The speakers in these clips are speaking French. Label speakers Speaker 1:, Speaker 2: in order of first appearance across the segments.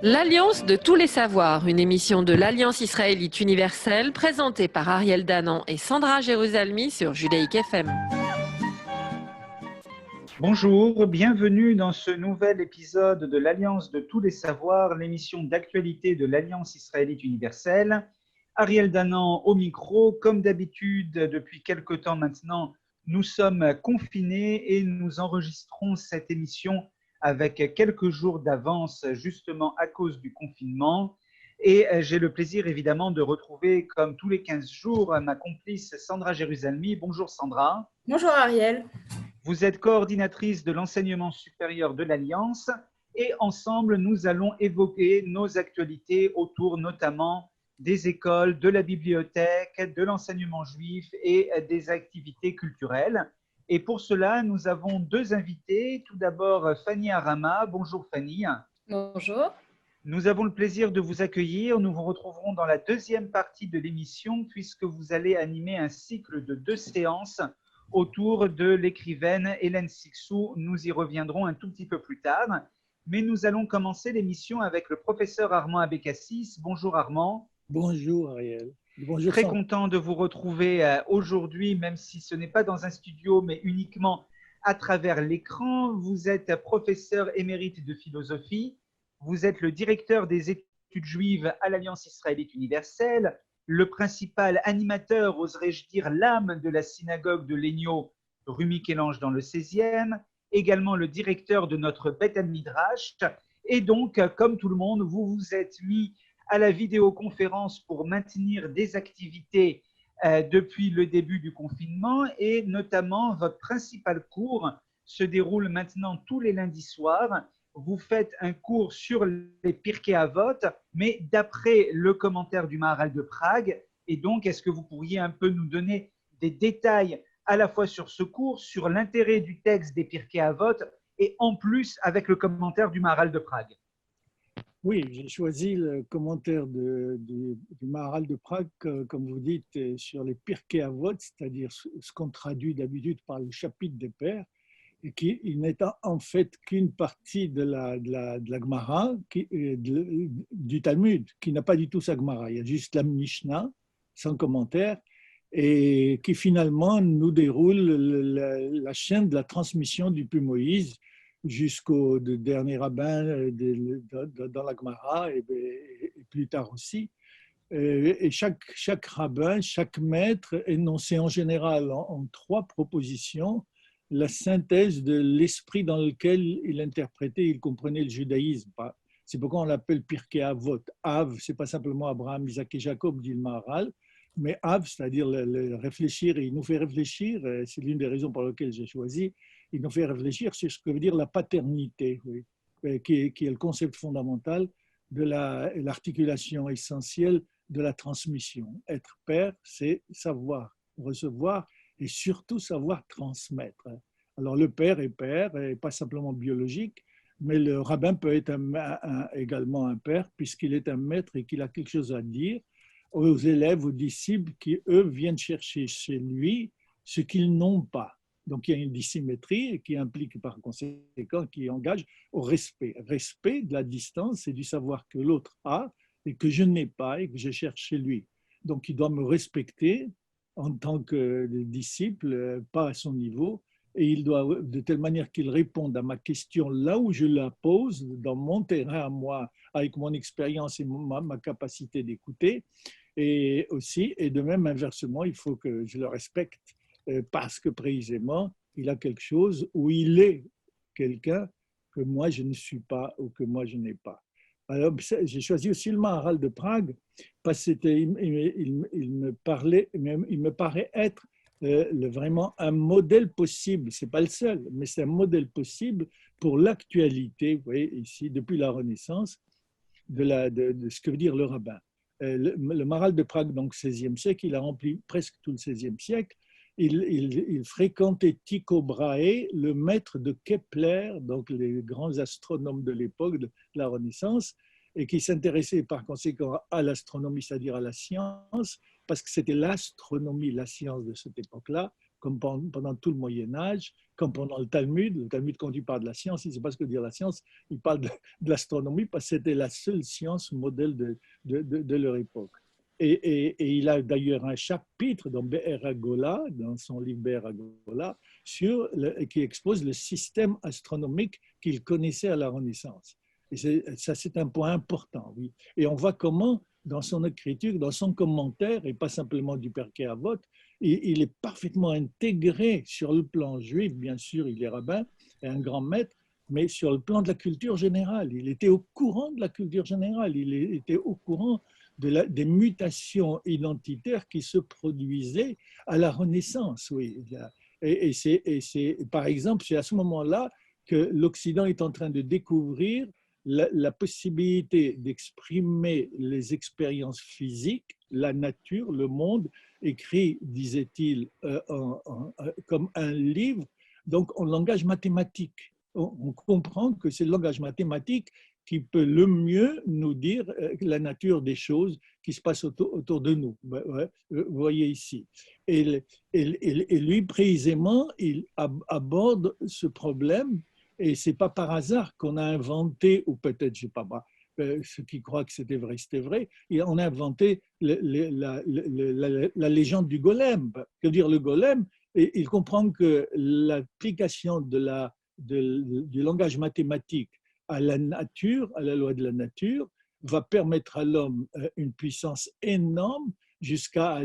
Speaker 1: L'Alliance de tous les savoirs, une émission de l'Alliance israélite universelle présentée par Ariel Danan et Sandra Jérusalemi sur Judaïque FM.
Speaker 2: Bonjour, bienvenue dans ce nouvel épisode de l'Alliance de tous les savoirs, l'émission d'actualité de l'Alliance israélite universelle. Ariel Danan au micro, comme d'habitude depuis quelque temps maintenant, nous sommes confinés et nous enregistrons cette émission avec quelques jours d'avance justement à cause du confinement. Et j'ai le plaisir évidemment de retrouver comme tous les 15 jours ma complice Sandra Jérusalemi. Bonjour Sandra.
Speaker 3: Bonjour Ariel.
Speaker 2: Vous êtes coordinatrice de l'enseignement supérieur de l'Alliance et ensemble, nous allons évoquer nos actualités autour notamment des écoles, de la bibliothèque, de l'enseignement juif et des activités culturelles. Et pour cela, nous avons deux invités. Tout d'abord, Fanny Arama. Bonjour Fanny.
Speaker 3: Bonjour.
Speaker 2: Nous avons le plaisir de vous accueillir. Nous vous retrouverons dans la deuxième partie de l'émission puisque vous allez animer un cycle de 2 séances autour de l'écrivaine Hélène Cixous. Nous y reviendrons un tout petit peu plus tard. Mais nous allons commencer l'émission avec le professeur Armand Abécassis. Bonjour Armand.
Speaker 4: Bonjour Ariel. Bonjour.
Speaker 2: Très content de vous retrouver aujourd'hui, même si ce n'est pas dans un studio, mais uniquement à travers l'écran. Vous êtes professeur émérite de philosophie. Vous êtes le directeur des études juives à l'Alliance israélite universelle, le principal animateur, oserais-je dire, l'âme de la synagogue de Legno, rue Michel-Ange dans le 16e, également le directeur de notre Beth Midrash. Et donc, comme tout le monde, vous vous êtes mis à la vidéoconférence pour maintenir des activités depuis le début du confinement et notamment votre principal cours se déroule maintenant tous les lundis soirs. Vous faites un cours sur les Pirkei Avot, mais d'après le commentaire du Maharal de Prague. Et donc, est-ce que vous pourriez un peu nous donner des détails à la fois sur ce cours, sur l'intérêt du texte des Pirkei Avot et en plus avec le commentaire du Maharal de Prague?
Speaker 4: Oui, j'ai choisi le commentaire du Maharal de Prague, comme vous dites, sur les Pirkei Avot, c'est-à-dire ce qu'on traduit d'habitude par le chapitre des pères, et qui n'est en fait qu'une partie de la Gemara, du Talmud, qui n'a pas du tout sa Gemara. Il y a juste la Mishnah, sans commentaire, et qui finalement nous déroule la chaîne de la transmission depuis Moïse jusqu'au dernier rabbin dans la Gemara et plus tard aussi. Et chaque rabbin, chaque maître énonçait en général en 3 propositions la synthèse de l'esprit dans lequel il interprétait, il comprenait le judaïsme. C'est pourquoi on l'appelle Pirkei Avot. Av, ce n'est pas simplement Abraham, Isaac et Jacob, dit le Maharal, mais Av, c'est-à-dire le réfléchir, et il nous fait réfléchir, c'est l'une des raisons pour lesquelles j'ai choisi, il nous fait réfléchir sur ce que veut dire la paternité, oui, qui est le concept fondamental de l'articulation essentielle de la transmission. Être père, c'est savoir recevoir et surtout savoir transmettre. Alors le père est père, et pas simplement biologique, mais le rabbin peut être également un père puisqu'il est un maître et qu'il a quelque chose à dire aux élèves, aux disciples qui, eux, viennent chercher chez lui ce qu'ils n'ont pas. Donc il y a une dissymétrie qui implique par conséquent, qui engage au respect. Respect de la distance et du savoir que l'autre a et que je n'ai pas et que je cherche chez lui. Donc il doit me respecter en tant que disciple, pas à son niveau, et il doit, de telle manière qu'il réponde à ma question là où je la pose, dans mon terrain à moi, avec mon expérience et ma capacité d'écouter, et aussi, et de même inversement, il faut que je le respecte, parce que précisément, il a quelque chose où il est quelqu'un que moi je ne suis pas ou que moi je n'ai pas. Alors, j'ai choisi aussi le Maharal de Prague parce qu'il me paraît être vraiment un modèle possible. Ce n'est pas le seul, mais c'est un modèle possible pour l'actualité, vous voyez, ici, depuis la Renaissance, de ce que veut dire le rabbin. Le Maharal de Prague, donc 16e siècle, il a rempli presque tout le 16e siècle. Il fréquentait Tycho Brahe, le maître de Kepler, donc les grands astronomes de l'époque de la Renaissance, et qui s'intéressait par conséquent à l'astronomie, c'est-à-dire à la science, parce que c'était l'astronomie, la science de cette époque-là, comme pendant tout le Moyen-Âge, comme pendant le Talmud. Le Talmud, quand il parle de la science, il ne sait pas ce que dire la science, il parle de l'astronomie parce que c'était la seule science modèle de leur époque. Et il a d'ailleurs un chapitre dans Be'er HaGola, dans son livre Be'er HaGola, qui expose le système astronomique qu'il connaissait à la Renaissance. Et ça, c'est un point important, oui. Et on voit comment, dans son écriture, dans son commentaire, et pas simplement du Pirkei Avot, il est parfaitement intégré sur le plan juif, bien sûr, il est rabbin et un grand maître, mais sur le plan de la culture générale. Il était au courant de la culture générale, il était au courant des mutations identitaires qui se produisaient à la Renaissance. Oui. Par exemple, c'est à ce moment-là que l'Occident est en train de découvrir la possibilité d'exprimer les expériences physiques, la nature, le monde, écrit, disait-il, comme un livre, donc en langage mathématique. On comprend que c'est le langage mathématique qui peut le mieux nous dire la nature des choses qui se passent autour de nous. Vous voyez ici. Et lui, précisément, il aborde ce problème, et ce n'est pas par hasard qu'on a inventé, ou peut-être, je ne sais pas, ceux qui croient que c'était vrai, et on a inventé la légende du golem. Que dire le golem? Et il comprend que l'application du langage mathématique à la nature, à la loi de la nature, va permettre à l'homme une puissance énorme jusqu'à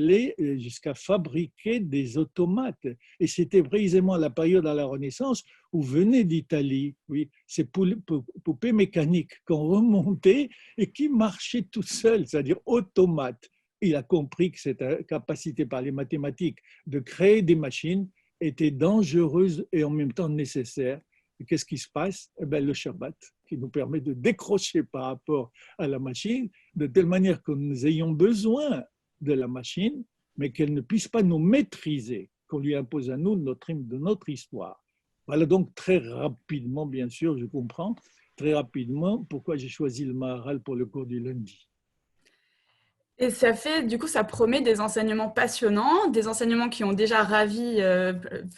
Speaker 4: fabriquer des automates. Et c'était précisément la période à la Renaissance où venaient d'Italie, oui, ces poupées mécaniques qu'on remontait et qui marchaient tout seules, c'est-à-dire automates. Il a compris que cette capacité par les mathématiques de créer des machines était dangereuse et en même temps nécessaire. Et qu'est-ce qui se passe? Eh bien, le Shabbat, qui nous permet de décrocher par rapport à la machine, de telle manière que nous ayons besoin de la machine, mais qu'elle ne puisse pas nous maîtriser, qu'on lui impose à nous de notre histoire. Voilà donc très rapidement, bien sûr, je comprends, très rapidement pourquoi j'ai choisi le Maharal pour le cours du lundi.
Speaker 3: Et ça promet des enseignements passionnants, des enseignements qui ont déjà ravi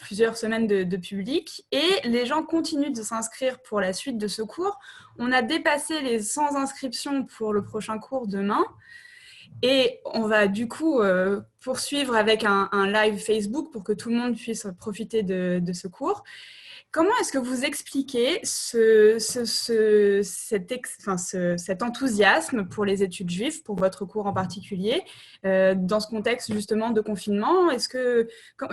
Speaker 3: plusieurs semaines de public, et les gens continuent de s'inscrire pour la suite de ce cours. On a dépassé les 100 inscriptions pour le prochain cours demain, et on va du coup poursuivre avec un live Facebook pour que tout le monde puisse profiter de ce cours. Comment est-ce que vous expliquez cet enthousiasme pour les études juives, pour votre cours en particulier, dans ce contexte justement de confinement?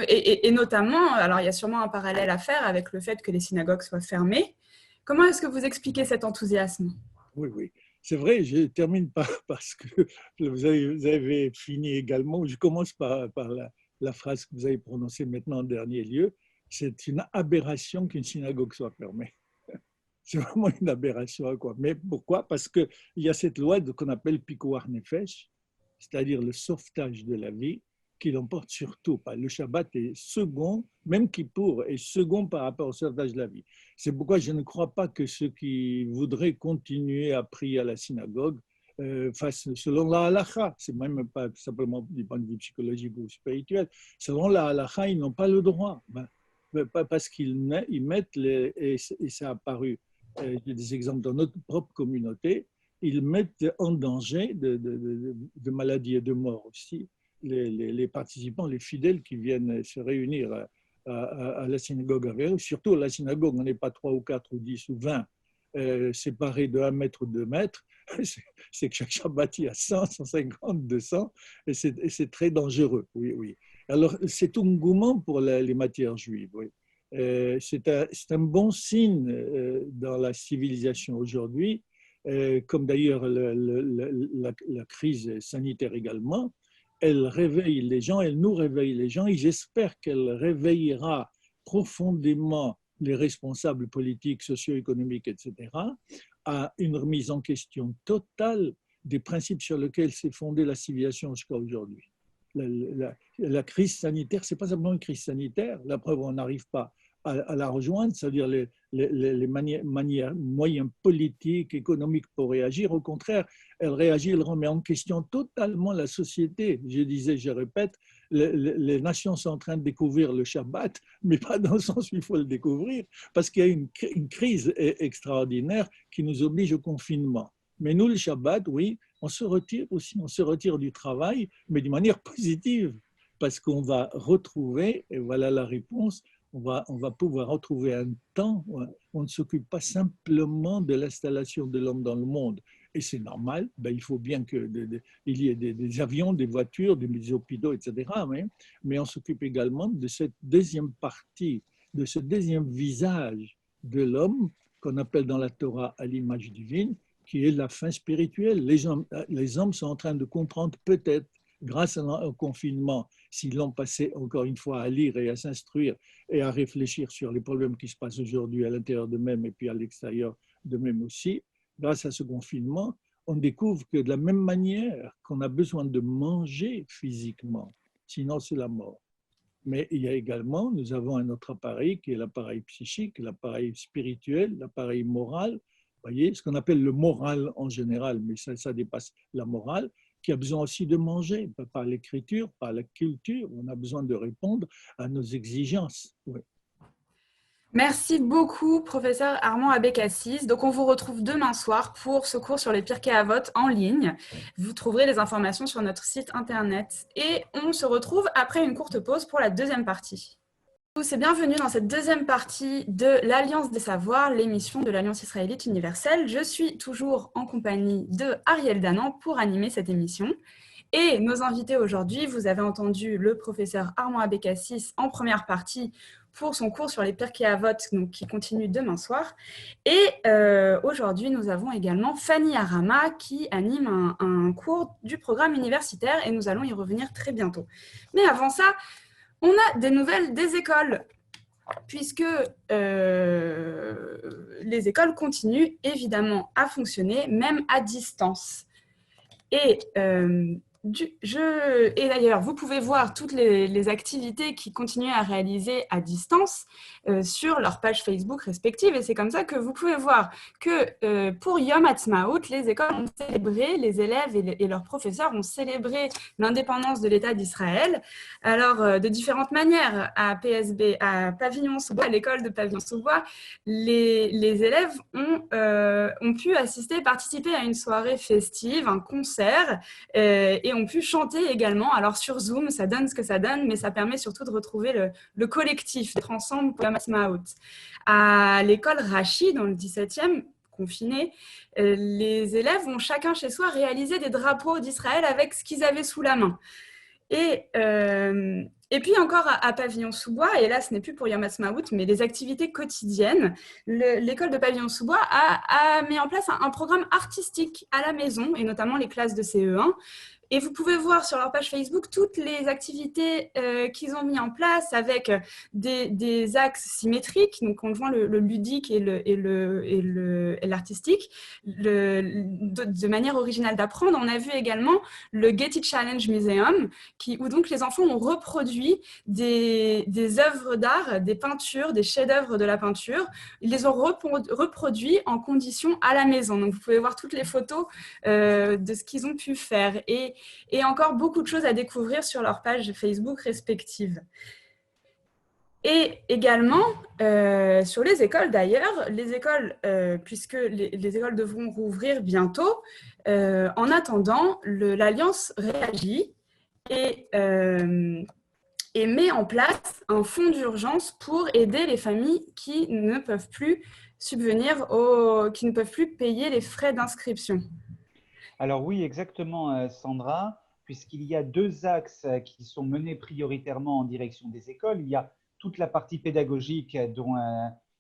Speaker 3: Et notamment, alors il y a sûrement un parallèle à faire avec le fait que les synagogues soient fermées. Comment est-ce que vous expliquez cet enthousiasme?
Speaker 4: Oui. C'est vrai, je termine parce que vous avez fini également. Je commence par la phrase que vous avez prononcée maintenant en dernier lieu. C'est une aberration qu'une synagogue soit fermée. C'est vraiment une aberration, quoi. Mais pourquoi? Parce qu'il y a cette loi qu'on appelle Pikuach Nefesh, c'est-à-dire le sauvetage de la vie, qui l'emporte surtout. Le Shabbat est second, même Kippour est second par rapport au sauvetage de la vie. C'est pourquoi je ne crois pas que ceux qui voudraient continuer à prier à la synagogue fassent selon la halakha. C'est même pas simplement du point de vue psychologique ou spirituel. Selon la halakha, ils n'ont pas le droit. Parce qu'ils mettent, et ça a apparu, il y a des exemples dans notre propre communauté, ils mettent en danger de maladies et de mort aussi les participants, les fidèles qui viennent se réunir à la synagogue. Surtout à la synagogue, on n'est pas 3 ou 4 ou 10 ou 20 séparés de 1 mètre ou 2 mètres. C'est que chaque Shabbat, il y a 100, 150, 200, et c'est très dangereux. Oui. Alors, c'est un engouement pour les matières juives. Oui. C'est un bon signe dans la civilisation aujourd'hui, comme d'ailleurs la crise sanitaire également. Elle réveille les gens, elle nous réveille les gens, et j'espère qu'elle réveillera profondément les responsables politiques, socio-économiques, etc., à une remise en question totale des principes sur lesquels s'est fondée la civilisation jusqu'à aujourd'hui. La crise sanitaire, ce n'est pas simplement une crise sanitaire, la preuve, on n'arrive pas à la rejoindre, c'est-à-dire les moyens politiques, économiques pour réagir. Au contraire, elle réagit, elle remet en question totalement la société. Je disais, je répète, les nations sont en train de découvrir le Shabbat, mais pas dans le sens où il faut le découvrir, parce qu'il y a une crise extraordinaire qui nous oblige au confinement. Mais nous, le Shabbat, oui, on se retire aussi, on se retire du travail, mais d'une manière positive, parce qu'on va retrouver, et voilà la réponse, on va pouvoir retrouver un temps où on ne s'occupe pas simplement de l'installation de l'homme dans le monde. Et c'est normal, ben, il faut bien qu'il y ait des avions, des voitures, des hôpitaux, etc. Mais on s'occupe également de cette deuxième partie, de ce deuxième visage de l'homme qu'on appelle dans la Torah à l'image divine, qui est la fin spirituelle. Les hommes sont en train de comprendre peut-être, grâce au confinement, s'ils l'ont passé encore une fois à lire et à s'instruire et à réfléchir sur les problèmes qui se passent aujourd'hui à l'intérieur d'eux-mêmes et puis à l'extérieur d'eux-mêmes aussi, grâce à ce confinement, on découvre que de la même manière qu'on a besoin de manger physiquement, sinon c'est la mort. Mais il y a également, nous avons un autre appareil qui est l'appareil psychique, l'appareil spirituel, l'appareil moral, vous voyez, ce qu'on appelle le moral en général, mais ça dépasse la morale, qui a besoin aussi de manger, par l'écriture, par la culture, on a besoin de répondre à nos exigences. Oui.
Speaker 3: Merci beaucoup, professeur Armand Abécassis. Donc, on vous retrouve demain soir pour ce cours sur les Pirkei Avot en ligne. Vous trouverez les informations sur notre site internet. Et on se retrouve après une courte pause pour la deuxième partie. Tous et bienvenue dans cette deuxième partie de l'Alliance des Savoirs, l'émission de l'Alliance israélite universelle. Je suis toujours en compagnie de Ariel Danan pour animer cette émission. Et nos invités aujourd'hui, vous avez entendu le professeur Armand Abécassis en première partie pour son cours sur les Pirkei Avot, donc qui continue demain soir. Et aujourd'hui, nous avons également Fanny Arama qui anime un cours du programme universitaire et nous allons y revenir très bientôt. Mais avant ça, on a des nouvelles des écoles, puisque les écoles continuent évidemment à fonctionner, même à distance. Et d'ailleurs, vous pouvez voir toutes les activités qui continuent à réaliser à distance sur leurs pages Facebook respectives. Et c'est comme ça que vous pouvez voir que pour Yom Ha'atzmaut, les écoles ont célébré, les élèves et leurs professeurs ont célébré l'indépendance de l'État d'Israël. Alors, de différentes manières, à PSB, à Pavillon-sous-Bois, à l'école de Pavillon-sous-Bois, les élèves ont pu participer à une soirée festive, un concert, et ont pu chanter également. Alors sur Zoom, ça donne ce que ça donne, mais ça permet surtout de retrouver le collectif, d'être ensemble pour Yom Ha'atzmaut. À l'école Rachi, dans le 17e, confiné, les élèves ont chacun chez soi réalisé des drapeaux d'Israël avec ce qu'ils avaient sous la main. Et puis encore à Pavillon-sous-Bois, et là ce n'est plus pour Yom Ha'atzmaut, mais les activités quotidiennes, l'école de Pavillon-sous-Bois a mis en place un programme artistique à la maison, et notamment les classes de CE1. Et vous pouvez voir sur leur page Facebook toutes les activités qu'ils ont mis en place avec des axes symétriques, donc on voit le ludique et l'artistique, de manière originale d'apprendre. On a vu également le Getty Challenge Museum, où donc les enfants ont reproduit des œuvres d'art, des peintures, des chefs-d'œuvre de la peinture. Ils les ont reproduits en conditions à la maison. Donc vous pouvez voir toutes les photos de ce qu'ils ont pu faire. Et encore beaucoup de choses à découvrir sur leurs pages Facebook respectives. Et également, sur les écoles d'ailleurs, les écoles, puisque les écoles devront rouvrir bientôt, en attendant, l'Alliance réagit et met en place un fonds d'urgence pour aider les familles qui ne peuvent plus qui ne peuvent plus payer les frais d'inscription.
Speaker 2: Alors oui, exactement, Sandra, puisqu'il y a deux axes qui sont menés prioritairement en direction des écoles. Il y a toute la partie pédagogique dont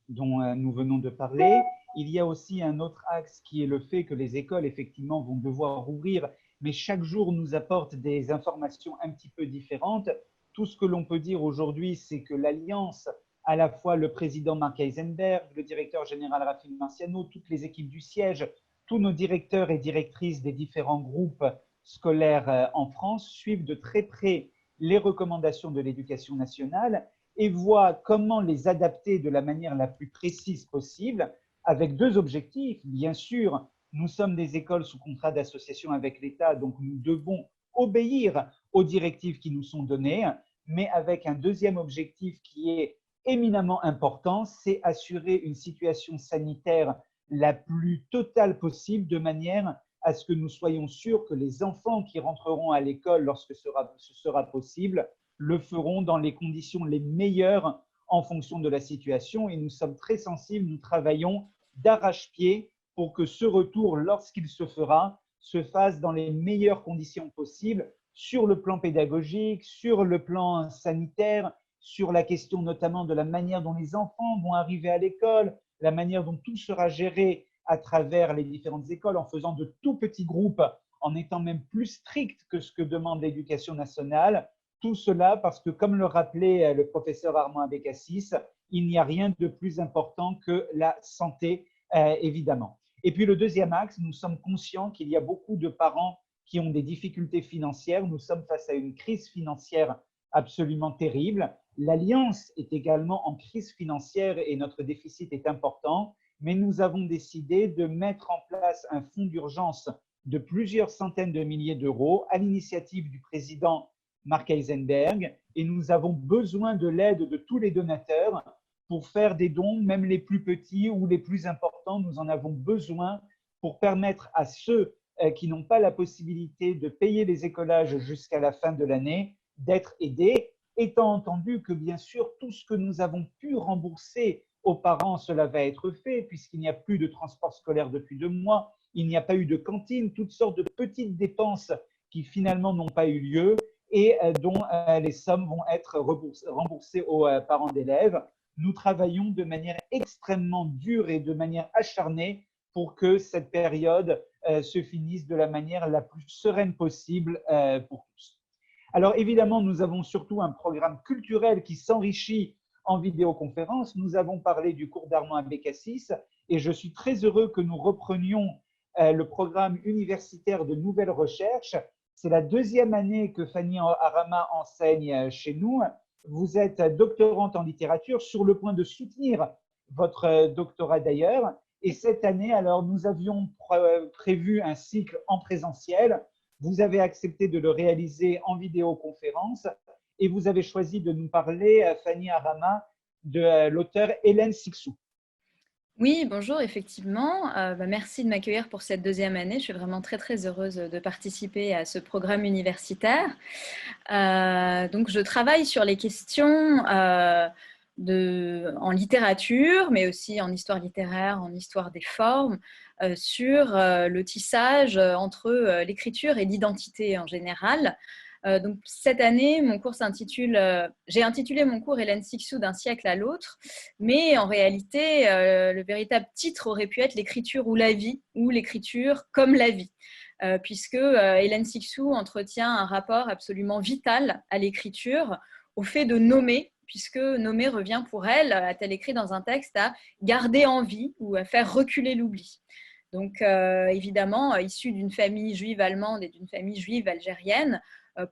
Speaker 2: nous venons de parler. Il y a aussi un autre axe qui est le fait que les écoles, effectivement, vont devoir rouvrir, mais chaque jour nous apporte des informations un petit peu différentes. Tout ce que l'on peut dire aujourd'hui, c'est que l'Alliance, à la fois le président Marc Heisenberg, le directeur général Raphaël Marciano, toutes les équipes du siège, tous nos directeurs et directrices des différents groupes scolaires en France suivent de très près les recommandations de l'Éducation nationale et voient comment les adapter de la manière la plus précise possible, avec deux objectifs. Bien sûr, nous sommes des écoles sous contrat d'association avec l'État, donc nous devons obéir aux directives qui nous sont données, mais avec un deuxième objectif qui est éminemment important, c'est assurer une situation sanitaire la plus totale possible de manière à ce que nous soyons sûrs que les enfants qui rentreront à l'école lorsque ce sera possible le feront dans les conditions les meilleures en fonction de la situation. Et nous sommes très sensibles, nous travaillons d'arrache-pied pour que ce retour, lorsqu'il se fera, se fasse dans les meilleures conditions possibles sur le plan pédagogique, sur le plan sanitaire, sur la question notamment de la manière dont les enfants vont arriver à l'école, la manière dont tout sera géré à travers les différentes écoles, en faisant de tout petits groupes, en étant même plus strict que ce que demande l'éducation nationale. Tout cela parce que, comme le rappelait le professeur Armand Abécassis, il n'y a rien de plus important que la santé, évidemment. Et puis le deuxième axe, nous sommes conscients qu'il y a beaucoup de parents qui ont des difficultés financières. Nous sommes face à une crise financière absolument terrible. L'Alliance est également en crise financière et notre déficit est important, mais nous avons décidé de mettre en place un fonds d'urgence de plusieurs centaines de milliers d'euros à l'initiative du président Marc Heisenberg, et nous avons besoin de l'aide de tous les donateurs pour faire des dons, même les plus petits ou les plus importants. Nous en avons besoin pour permettre à ceux qui n'ont pas la possibilité de payer les écolages jusqu'à la fin de l'année d'être aidés, étant entendu que bien sûr tout ce que nous avons pu rembourser aux parents, cela va être fait puisqu'il n'y a plus de transport scolaire depuis 2 mois, il n'y a pas eu de cantine, toutes sortes de petites dépenses qui finalement n'ont pas eu lieu et dont les sommes vont être remboursées aux parents d'élèves. Nous travaillons de manière extrêmement dure et de manière acharnée pour que cette période se finisse de la manière la plus sereine possible pour tous. Alors évidemment, nous avons surtout un programme culturel qui s'enrichit en vidéoconférence. Nous avons parlé du cours d'Armand Abécassis et je suis très heureux que nous reprenions le programme universitaire de nouvelles recherches. C'est la 2e année que Fanny Arama enseigne chez nous. Vous êtes doctorante en littérature, sur le point de soutenir votre doctorat d'ailleurs. Et cette année, alors, nous avions prévu un cycle en présentiel. Vous avez accepté de le réaliser en vidéoconférence et vous avez choisi de nous parler, Fanny Arama, de l'auteur Hélène Cixous.
Speaker 5: Oui, bonjour, effectivement. Merci de m'accueillir pour cette 2e année. Je suis vraiment très, très heureuse de participer à ce programme universitaire. Donc, je travaille sur les questions en littérature, mais aussi en histoire littéraire, en histoire des formes, sur le tissage entre l'écriture et l'identité en général. Donc, cette année, mon cours s'intitule, j'ai intitulé mon cours Hélène Cixous d'un siècle à l'autre, mais en réalité, le véritable titre aurait pu être l'écriture ou la vie, ou l'écriture comme la vie, puisque Hélène Cixous entretient un rapport absolument vital à l'écriture, au fait de nommer, puisque nommer revient pour elle, a-t-elle écrit dans un texte, à garder en vie ou à faire reculer l'oubli. Donc, évidemment, issue d'une famille juive allemande et d'une famille juive algérienne,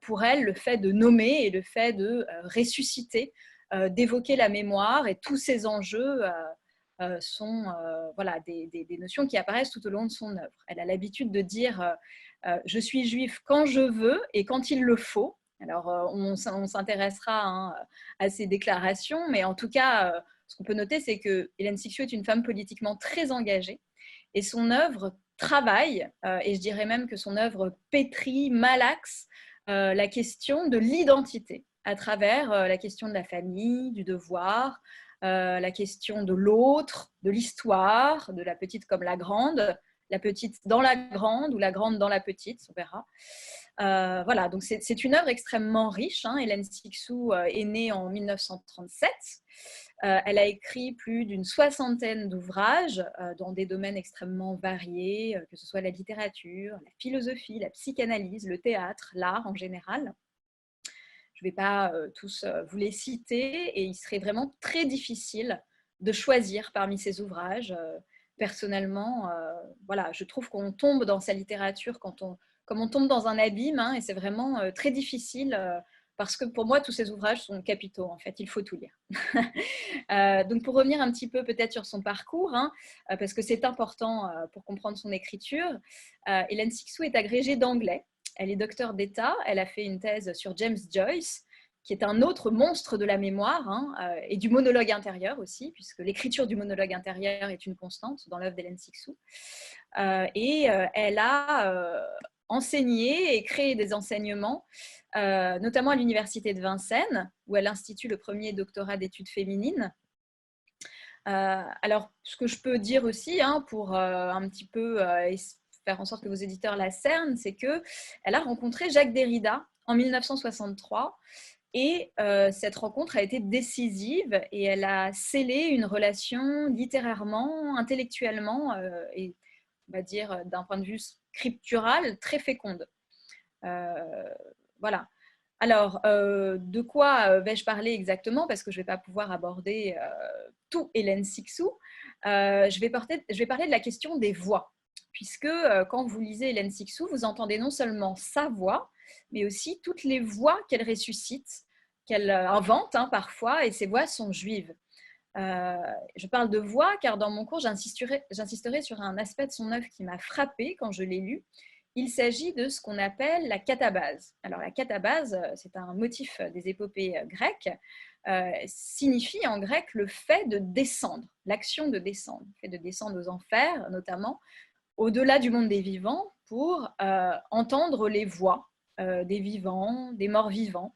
Speaker 5: pour elle, le fait de nommer et le fait de ressusciter, d'évoquer la mémoire et tous ces enjeux sont voilà, des notions qui apparaissent tout au long de son œuvre. Elle a l'habitude de dire je suis juif quand je veux et quand il le faut. Alors, on s'intéressera à ces déclarations, mais en tout cas, ce qu'on peut noter, c'est que Hélène Cixous est une femme politiquement très engagée et son œuvre travaille, et je dirais même que son œuvre pétrit, malaxe la question de l'identité à travers la question de la famille, du devoir, la question de l'autre, de l'histoire, de la petite comme la grande dans la grande ou la grande dans la petite, on verra. Voilà, donc c'est une œuvre extrêmement riche. Hélène Cixous est née en 1937. Elle a écrit plus d'une 60aine d'ouvrages dans des domaines extrêmement variés, que ce soit la littérature, la philosophie, la psychanalyse, le théâtre, l'art en général. Je ne vais pas tous vous les citer et il serait vraiment très difficile de choisir parmi ces ouvrages. Personnellement, voilà, je trouve qu'on tombe dans sa littérature comme on tombe dans un abîme, et c'est vraiment très difficile parce que pour moi, tous ces ouvrages sont capitaux, en fait, il faut tout lire. Donc, pour revenir un petit peu peut-être sur son parcours, parce que c'est important pour comprendre son écriture, Hélène Cixous est agrégée d'anglais Elle est docteure d'État. Elle a fait une thèse sur James Joyce, qui est un autre monstre de la mémoire et du monologue intérieur aussi, puisque l'écriture du monologue intérieur est une constante dans l'œuvre d'Hélène Cixous. Elle a enseigné et créé des enseignements, notamment à l'université de Vincennes, où elle institue le premier doctorat d'études féminines. Alors, ce que je peux dire aussi, pour un petit peu faire en sorte que vos éditeurs la cernent, c'est qu'elle a rencontré Jacques Derrida en 1963, et cette rencontre a été décisive et elle a scellé une relation littérairement, intellectuellement et on va dire d'un point de vue scriptural très féconde. Voilà. Alors, de quoi vais-je parler exactement? Parce que je ne vais pas pouvoir aborder tout Hélène Cixous. Je vais parler de la question des voix, puisque quand vous lisez Hélène Cixous, vous entendez non seulement sa voix, mais aussi toutes les voix qu'elle ressuscite, qu'elle invente parfois, et ces voix sont juives. Je parle de voix car dans mon cours, j'insisterai sur un aspect de son œuvre qui m'a frappée quand je l'ai lu. Il s'agit de ce qu'on appelle la catabase. Alors la catabase, c'est un motif des épopées grecques, signifie en grec le fait de descendre, l'action de descendre, le fait de descendre aux enfers notamment, au-delà du monde des vivants pour entendre les voix des vivants, des morts vivants,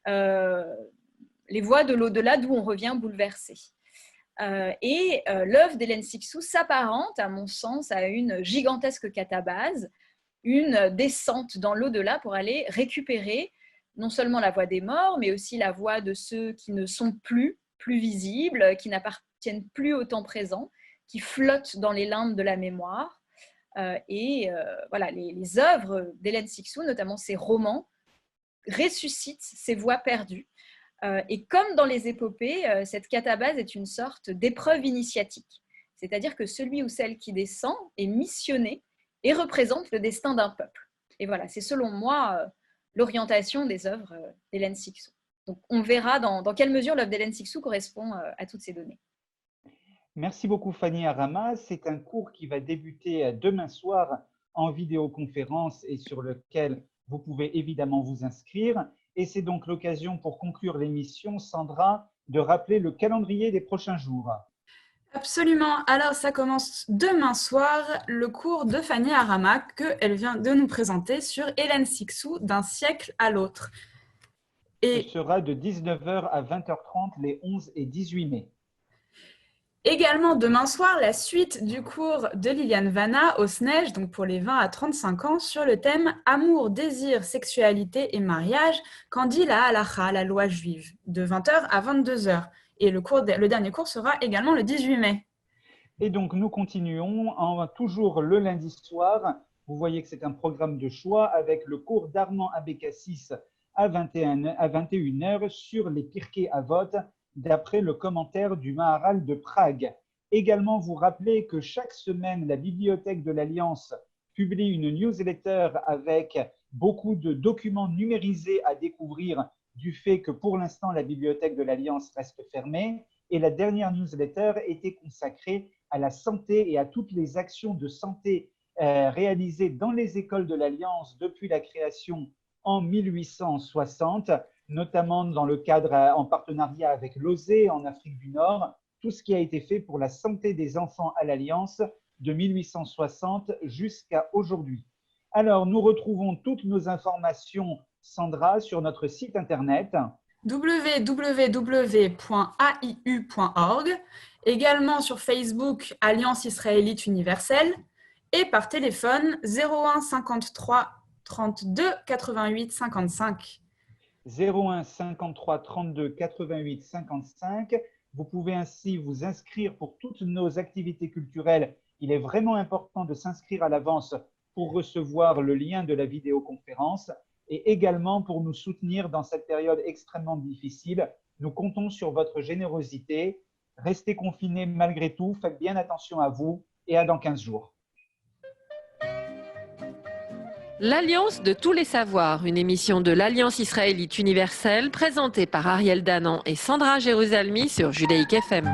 Speaker 5: les voix de l'au-delà d'où on revient bouleversé. L'œuvre d'Hélène Cixous s'apparente, à mon sens, à une gigantesque catabase, une descente dans l'au-delà pour aller récupérer non seulement la voix des morts, mais aussi la voix de ceux qui ne sont plus visibles, qui n'appartiennent plus au temps présent, qui flottent dans les limbes de la mémoire. Voilà, les œuvres d'Hélène Cixous, notamment ses romans, ressuscitent ces voix perdues. Et comme dans les épopées, cette catabase est une sorte d'épreuve initiatique. C'est-à-dire que celui ou celle qui descend est missionné et représente le destin d'un peuple. Et voilà, c'est selon moi l'orientation des œuvres d'Hélène Cixous. Donc on verra dans quelle mesure l'œuvre d'Hélène Cixous correspond à toutes ces données.
Speaker 2: Merci beaucoup Fanny Arama. C'est un cours qui va débuter demain soir en vidéoconférence et sur lequel vous pouvez évidemment vous inscrire. Et c'est donc l'occasion pour conclure l'émission, Sandra, de rappeler le calendrier des prochains jours.
Speaker 3: Absolument. Alors, ça commence demain soir, le cours de Fanny Arama qu'elle vient de nous présenter sur Hélène Cixous, d'un siècle à l'autre.
Speaker 2: Et ce sera de 19h à 20h30 les 11 et 18 mai.
Speaker 3: Également demain soir, la suite du cours de Liliane Vanna au SNEJ, donc pour les 20 à 35 ans, sur le thème Amour, désir, sexualité et mariage, qu'en dit la halacha, la loi juive, de 20h à 22h. Et le dernier cours sera également le 18 mai.
Speaker 2: Et donc, nous continuons toujours le lundi soir. Vous voyez que c'est un programme de choix avec le cours d'Armand Abécassis à 21h sur les Pirkei Avot, d'après le commentaire du Maharal de Prague. Également, vous rappelez que chaque semaine, la Bibliothèque de l'Alliance publie une newsletter avec beaucoup de documents numérisés à découvrir du fait que pour l'instant, la Bibliothèque de l'Alliance reste fermée. Et la dernière newsletter était consacrée à la santé et à toutes les actions de santé réalisées dans les écoles de l'Alliance depuis la création en 1860, notamment dans le cadre en partenariat avec l'OSE en Afrique du Nord, tout ce qui a été fait pour la santé des enfants à l'Alliance de 1860 jusqu'à aujourd'hui. Alors, nous retrouvons toutes nos informations, Sandra, sur notre site internet
Speaker 3: www.aiu.org, également sur Facebook Alliance israélite universelle et par téléphone 01 53 32 88 55.
Speaker 2: 01 53 32 88 55. Vous pouvez ainsi vous inscrire pour toutes nos activités culturelles. Il est vraiment important de s'inscrire à l'avance pour recevoir le lien de la vidéoconférence et également pour nous soutenir dans cette période extrêmement difficile. Nous comptons sur votre générosité. Restez confinés malgré tout, faites bien attention à vous et à dans 15 jours.
Speaker 1: L'Alliance de tous les savoirs, une émission de l'Alliance israélite universelle présentée par Ariel Danan et Sandra Jérusalemi sur Judaïque FM.